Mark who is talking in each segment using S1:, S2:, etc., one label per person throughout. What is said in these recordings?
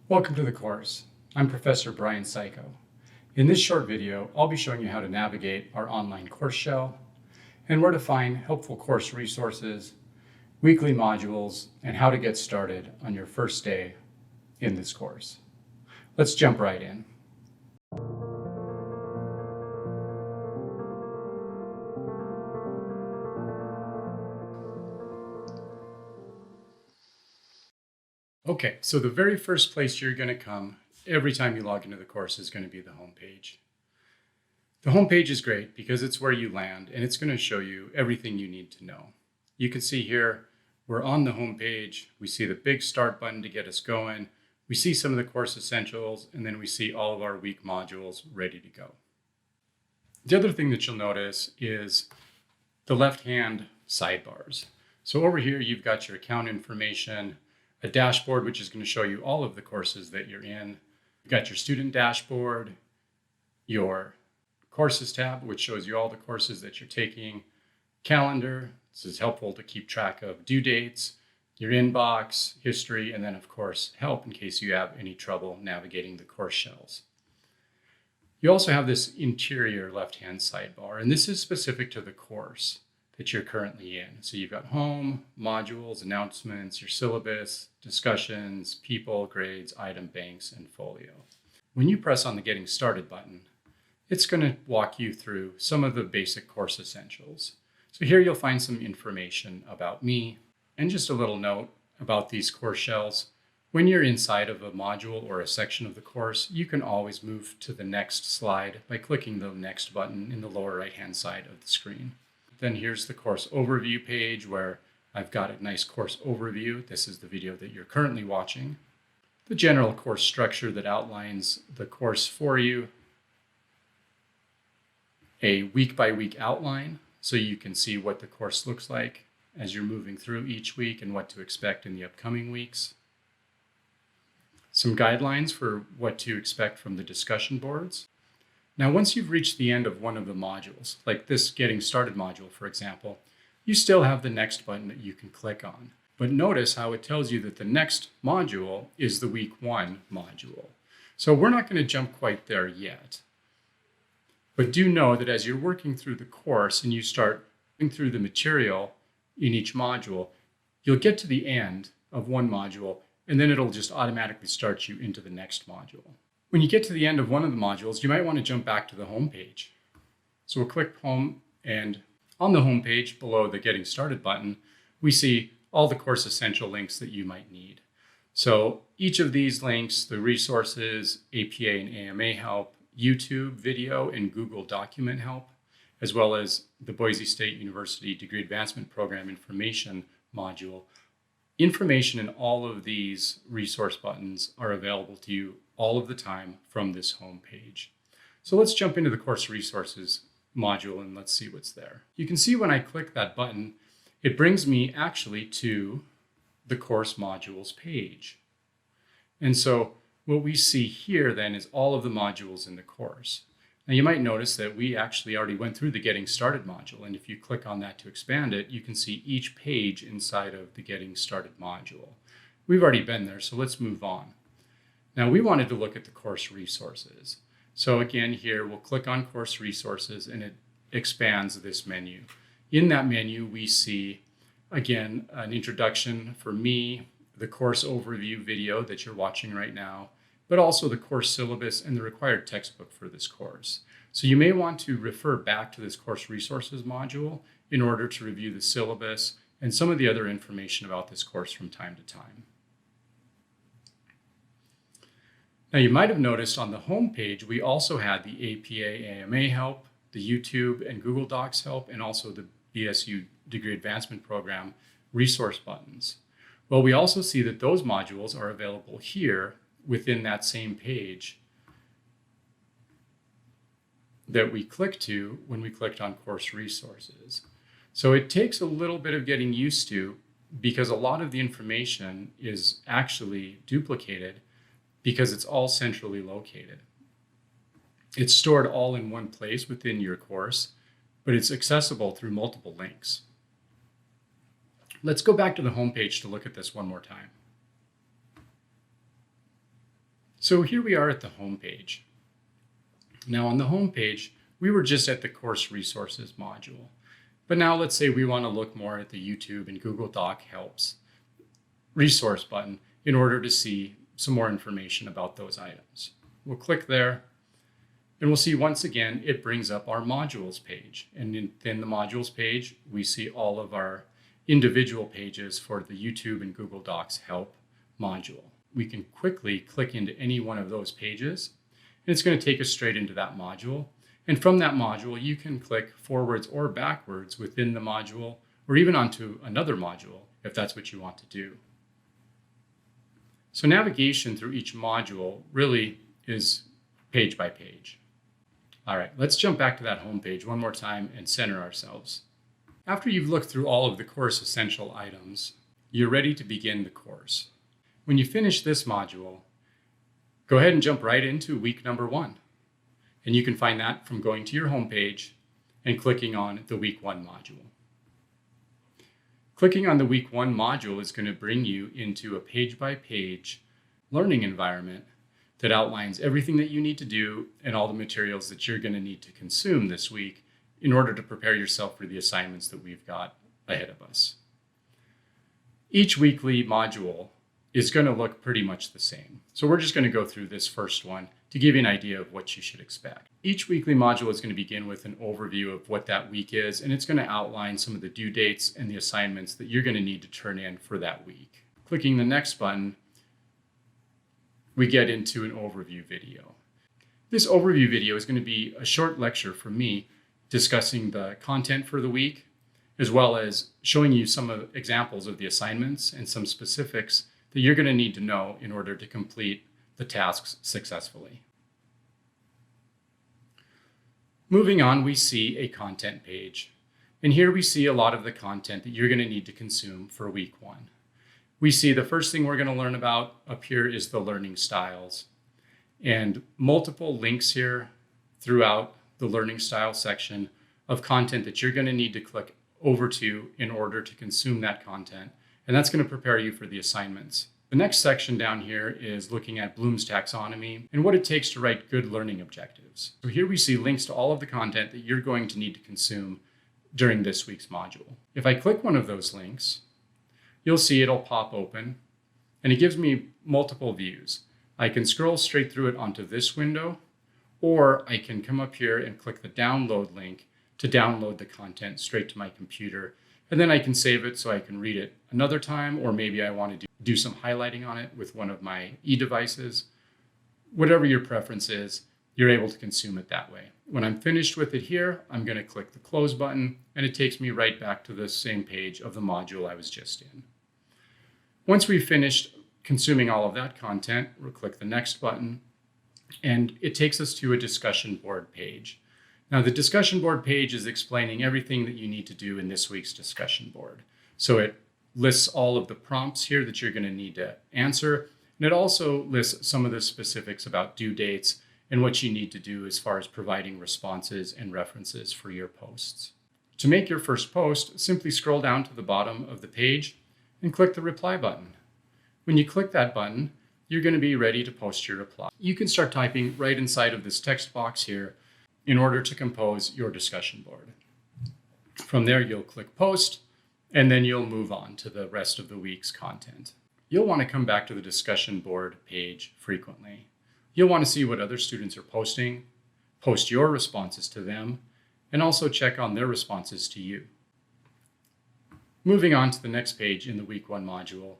S1: Welcome to the course. I'm Professor Brian Psycho. In this short video, I'll be showing you how to navigate our online course shell and where to find helpful course resources, weekly modules, and how to get started on your first day in this course. Let's jump right in. Okay, so the very first place you're going to come every time you log into the course is going to be the home page. The home page is great because it's where you land and it's going to show you everything you need to know. You can see here, we're on the home page. We see the big start button to get us going. We see some of the course essentials, and then we see all of our week modules ready to go. The other thing that you'll notice is the left-hand sidebars. So over here, you've got your account information, a dashboard, which is going to show you all of the courses that you're in. You've got your student dashboard, your courses tab, which shows you all the courses that you're taking, calendar. This is helpful to keep track of due dates, your inbox, history, and then of course, help in case you have any trouble navigating the course shells. You also have this interior left-hand sidebar, and this is specific to the course that you're currently in. So you've got home, modules, announcements, your syllabus, discussions, people, grades, item banks, and folio. When you press on the Getting Started button, it's going to walk you through some of the basic course essentials. So here you'll find some information about me and just a little note about these course shells. When you're inside of a module or a section of the course, you can always move to the next slide by clicking the next button in the lower right-hand side of the screen. Then here's the course overview page where I've got a nice course overview. This is the video that you're currently watching. The general course structure that outlines the course for you. A week-by-week outline so you can see what the course looks like as you're moving through each week and what to expect in the upcoming weeks. Some guidelines for what to expect from the discussion boards. Now, once you've reached the end of one of the modules, like this Getting Started module, for example, you still have the next button that you can click on. But notice how it tells you that the next module is the week 1 module. So we're not going to jump quite there yet. But do know that as you're working through the course and you start going through the material in each module, you'll get to the end of one module, and then it'll just automatically start you into the next module. When you get to the end of one of the modules, you might want to jump back to the home page. So we'll click home, and on the home page below the Getting Started button, we see all the course essential links that you might need. So each of these links, the resources, APA and AMA help, YouTube video and Google document help, as well as the Boise State University Degree Advancement Program information module. Information in all of these resource buttons are available to you all of the time from this home page. So let's jump into the course resources module and let's see what's there. You can see when I click that button, it brings me actually to the course modules page. And so what we see here then is all of the modules in the course. Now you might notice that we actually already went through the Getting Started module, and if you click on that to expand it, you can see each page inside of the Getting Started module. We've already been there, so let's move on. Now we wanted to look at the course resources. So again here, we'll click on course resources and it expands this menu. In that menu, we see, again, an introduction for me, the course overview video that you're watching right now, but also the course syllabus and the required textbook for this course. So you may want to refer back to this course resources module in order to review the syllabus and some of the other information about this course from time to time. Now you might have noticed on the home page, we also had the APA, AMA help, the YouTube and Google Docs help, and also the BSU Degree Advancement Program resource buttons. Well, we also see that those modules are available here within that same page that we clicked to when we clicked on course resources. So it takes a little bit of getting used to because a lot of the information is actually duplicated because it's all centrally located. It's stored all in one place within your course, but it's accessible through multiple links. Let's go back to the home page to look at this one more time. So here we are at the home page. Now on the home page, we were just at the course resources module. But now let's say we want to look more at the YouTube and Google Doc Helps resource button in order to see some more information about those items. We'll click there and we'll see once again, it brings up our modules page. And within the modules page, we see all of our individual pages for the YouTube and Google Docs Help module. We can quickly click into any one of those pages and it's going to take us straight into that module. And from that module, you can click forwards or backwards within the module or even onto another module if that's what you want to do. So navigation through each module really is page by page. All right, let's jump back to that home page one more time and center ourselves. After you've looked through all of the course essential items, you're ready to begin the course. When you finish this module, go ahead and jump right into week number 1. And you can find that from going to your home page and clicking on the week 1 module. Clicking on the week 1 module is going to bring you into a page-by-page learning environment that outlines everything that you need to do and all the materials that you're going to need to consume this week in order to prepare yourself for the assignments that we've got ahead of us. Each weekly module is going to look pretty much the same. So we're just going to go through this first one to give you an idea of what you should expect. Each weekly module is going to begin with an overview of what that week is, and it's going to outline some of the due dates and the assignments that you're going to need to turn in for that week. Clicking the next button, we get into an overview video. This overview video is going to be a short lecture from me discussing the content for the week, as well as showing you some examples of the assignments and some specifics that you're going to need to know in order to complete the tasks successfully. Moving on, we see a content page. And here we see a lot of the content that you're going to need to consume for week 1. We see the first thing we're going to learn about up here is the learning styles. And multiple links here throughout the learning style section of content that you're going to need to click over to in order to consume that content. And that's going to prepare you for the assignments. The next section down here is looking at Bloom's taxonomy and what it takes to write good learning objectives. So here we see links to all of the content that you're going to need to consume during this week's module. If I click one of those links, you'll see it'll pop open and it gives me multiple views. I can scroll straight through it onto this window, or I can come up here and click the download link to download the content straight to my computer. And then I can save it so I can read it another time, or maybe I want to do some highlighting on it with one of my e-devices. Whatever your preference is, you're able to consume it that way. When I'm finished with it here, I'm going to click the close button and it takes me right back to the same page of the module I was just in. Once we've finished consuming all of that content, we'll click the next button and it takes us to a discussion board page. Now, the discussion board page is explaining everything that you need to do in this week's discussion board. So it lists all of the prompts here that you're going to need to answer. And it also lists some of the specifics about due dates and what you need to do as far as providing responses and references for your posts. To make your first post, simply scroll down to the bottom of the page and click the reply button. When you click that button, you're going to be ready to post your reply. You can start typing right inside of this text box here in order to compose your discussion board. From there, you'll click post, and then you'll move on to the rest of the week's content. You'll want to come back to the discussion board page frequently. You'll want to see what other students are posting, post your responses to them, and also check on their responses to you. Moving on to the next page in the week 1 module,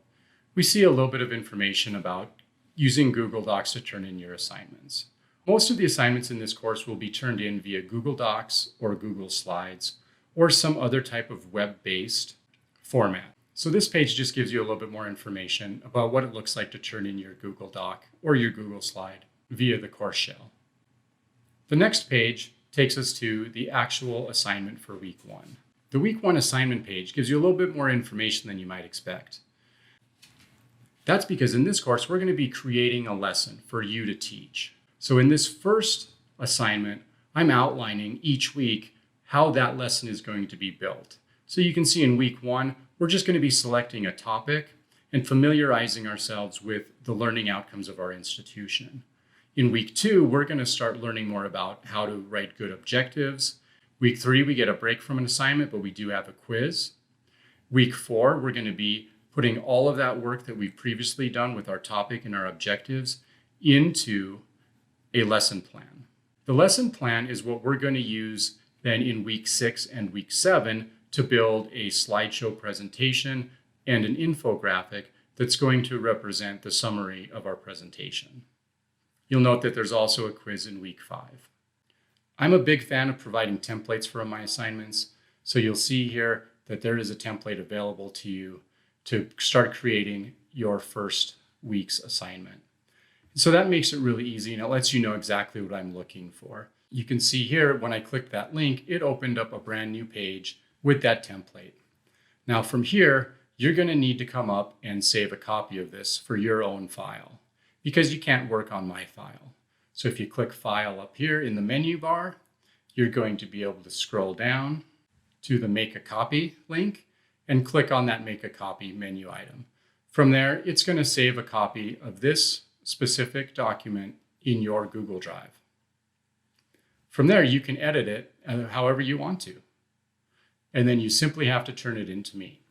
S1: we see a little bit of information about using Google Docs to turn in your assignments. Most of the assignments in this course will be turned in via Google Docs or Google Slides or some other type of web-based format. So this page just gives you a little bit more information about what it looks like to turn in your Google Doc or your Google Slide via the course shell. The next page takes us to the actual assignment for week 1. The week 1 assignment page gives you a little bit more information than you might expect. That's because in this course, we're going to be creating a lesson for you to teach. So in this first assignment, I'm outlining each week how that lesson is going to be built. So you can see in week 1, we're just going to be selecting a topic and familiarizing ourselves with the learning outcomes of our institution. In week 2, we're going to start learning more about how to write good objectives. Week 3, we get a break from an assignment, but we do have a quiz. Week 4, we're going to be putting all of that work that we've previously done with our topic and our objectives into a lesson plan. The lesson plan is what we're going to use then in week 6 and week 7 to build a slideshow presentation and an infographic that's going to represent the summary of our presentation. You'll note that there's also a quiz in week 5. I'm a big fan of providing templates for my assignments, so you'll see here that there is a template available to you to start creating your first week's assignment. So that makes it really easy, and it lets you know exactly what I'm looking for. You can see here, when I clicked that link, it opened up a brand new page with that template. Now from here, you're going to need to come up and save a copy of this for your own file, because you can't work on my file. So if you click File up here in the menu bar, you're going to be able to scroll down to the Make a Copy link and click on that Make a Copy menu item. From there, it's going to save a copy of this specific document in your Google Drive. From there, you can edit it however you want to. And then you simply have to turn it in to me.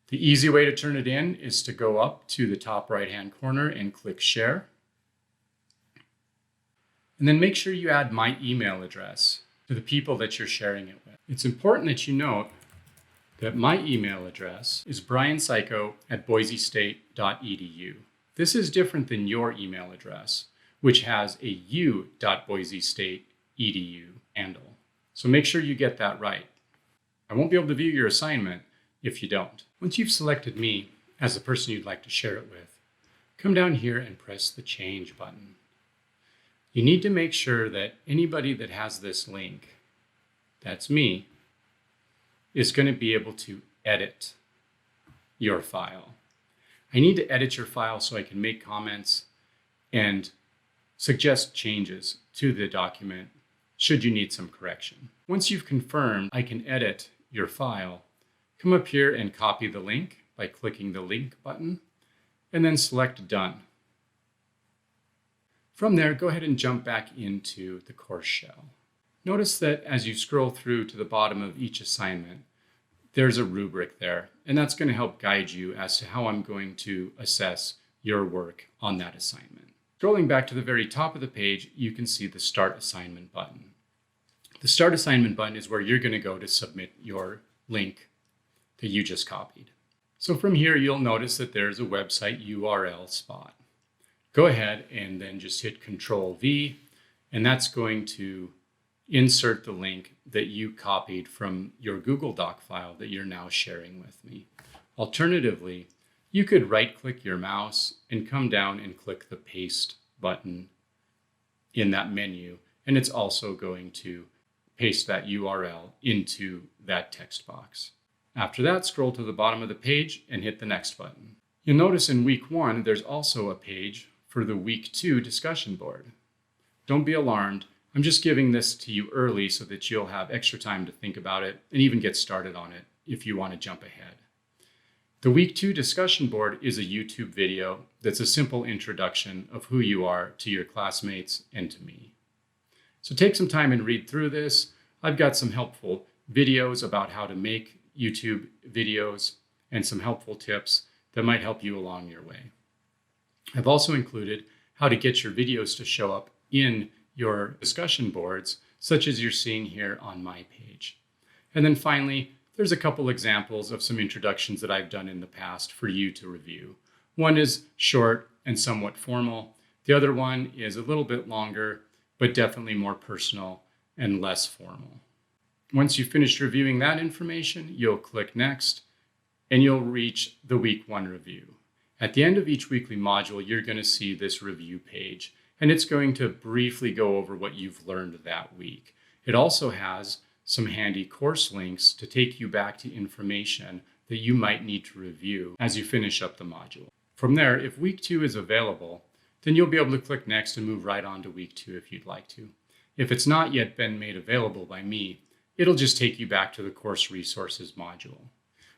S1: The easy way to turn it in is to go up to the top right-hand corner and click Share. And then make sure you add my email address to the people that you're sharing it with. It's important that you note that my email address is briansyko@boisestate.edu. This is different than your email address, which has a u.boisestate.edu handle. So make sure you get that right. I won't be able to view your assignment if you don't. Once you've selected me as the person you'd like to share it with, come down here and press the Change button. You need to make sure that anybody that has this link, that's me, is going to be able to edit your file. I need to edit your file so I can make comments and suggest changes to the document should you need some correction. Once you've confirmed I can edit your file, come up here and copy the link by clicking the link button and then select Done. From there, go ahead and jump back into the course shell. Notice that as you scroll through to the bottom of each assignment, there's a rubric there, and that's going to help guide you as to how I'm going to assess your work on that assignment. Scrolling back to the very top of the page, you can see the Start Assignment button. The Start Assignment button is where you're going to go to submit your link that you just copied. So from here, you'll notice that there's a website URL spot. Go ahead and then just hit Control-V, and that's going to insert the link that you copied from your Google Doc file that you're now sharing with me. Alternatively, you could right-click your mouse and come down and click the Paste button in that menu, and it's also going to paste that URL into that text box. After that, scroll to the bottom of the page and hit the Next button. You'll notice in week 1, there's also a page for the week 2 discussion board. Don't be alarmed. I'm just giving this to you early so that you'll have extra time to think about it and even get started on it if you want to jump ahead. The week 2 discussion board is a YouTube video that's a simple introduction of who you are to your classmates and to me. So take some time and read through this. I've got some helpful videos about how to make YouTube videos and some helpful tips that might help you along your way. I've also included how to get your videos to show up in your discussion boards, such as you're seeing here on my page. And then finally, there's a couple examples of some introductions that I've done in the past for you to review. One is short and somewhat formal. The other one is a little bit longer, but definitely more personal and less formal. Once you've finished reviewing that information, you'll click Next, and you'll reach the week 1 review. At the end of each weekly module, you're going to see this review page, and it's going to briefly go over what you've learned that week. It also has some handy course links to take you back to information that you might need to review as you finish up the module. From there, if week 2 is available, then you'll be able to click Next and move right on to week 2 if you'd like to. If it's not yet been made available by me, it'll just take you back to the course resources module.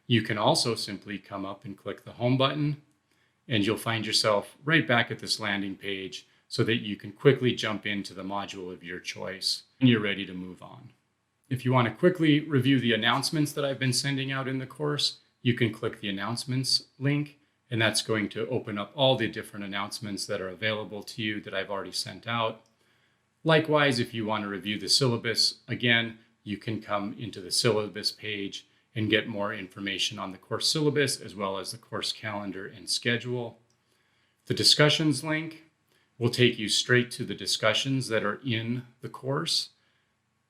S1: You can also simply come up and click the Home button and you'll find yourself right back at this landing page so that you can quickly jump into the module of your choice and you're ready to move on. If you want to quickly review the announcements that I've been sending out in the course, you can click the announcements link, and that's going to open up all the different announcements that are available to you that I've already sent out. Likewise, if you want to review the syllabus, again, you can come into the syllabus page and get more information on the course syllabus as well as the course calendar and schedule. The discussions link will take you straight to the discussions that are in the course,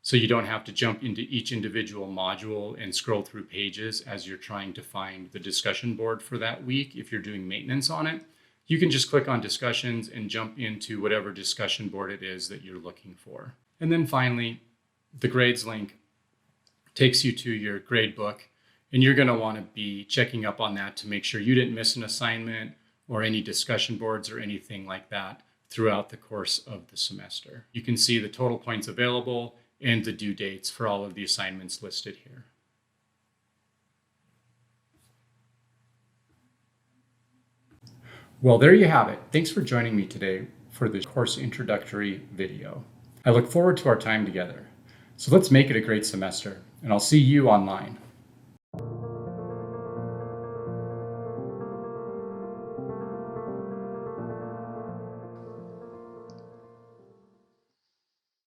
S1: so you don't have to jump into each individual module and scroll through pages as you're trying to find the discussion board for that week. If you're doing maintenance on it, you can just click on discussions and jump into whatever discussion board it is that you're looking for. And then finally, the grades link takes you to your grade book, and you're going to want to be checking up on that to make sure you didn't miss an assignment or any discussion boards or anything like that throughout the course of the semester. You can see the total points available and the due dates for all of the assignments listed here. Well, there you have it. Thanks for joining me today for the course introductory video. I look forward to our time together. So let's make it a great semester, and I'll see you online.